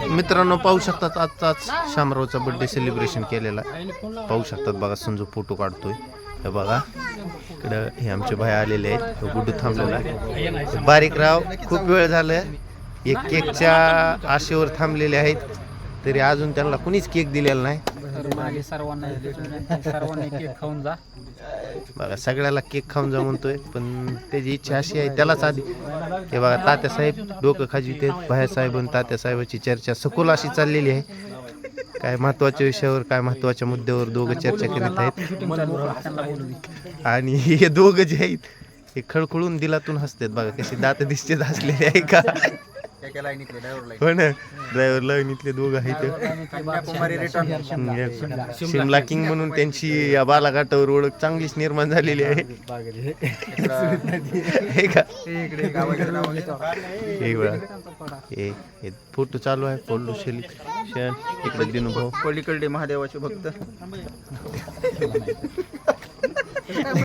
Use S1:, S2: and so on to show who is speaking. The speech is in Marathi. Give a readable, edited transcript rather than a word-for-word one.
S1: मित्रांनो पाहू शकतात आजचाच शामरावचा बर्थडे सेलिब्रेशन केलेला पाहू शकतात बघा. संजू फोटो काढतोय हे बघा. इकडं हे आमचे भाई आलेले आहेत. गुड्डू थांबलेला आहे. बारीक राव खूप वेळ झालं एक केकच्या आशेवर थांबलेले आहेत तरी अजून त्यांना कुणीच केक दिलेला नाही.
S2: सर्वांनी केक खाऊन जा
S1: बघा सगळ्याला केक खाऊन जा म्हणतोय पण त्याची इच्छा अशी आहे त्यालाच आधी. हे बघा तात्यासाहेब डोकं खाजीत आहेत. भायासाहेब आणि तात्यासाहेबाची चर्चा सखोल अशी चाललेली आहे. काय महत्वाच्या विषयावर काय महत्वाच्या मुद्द्यावर दोघं चर्चा करीत आहेत. आणि हे दोघं जे आहेत हे खळखळून दिलातून हसतात बघा कशी दात दिसते हसलेले आहे का. हो ना ड्रायव्हर लाईनीतले दोघं आहेत. शिमला किंग म्हणून त्यांची या बालाघाटावर ओळख चांगलीच निर्माण झालेली आहे हे का. हे फोटो चालू आहे फोटो सेलिब्रेशन. इकडे दिनू भाऊ
S3: पलीकडे महादेवाचे भक्त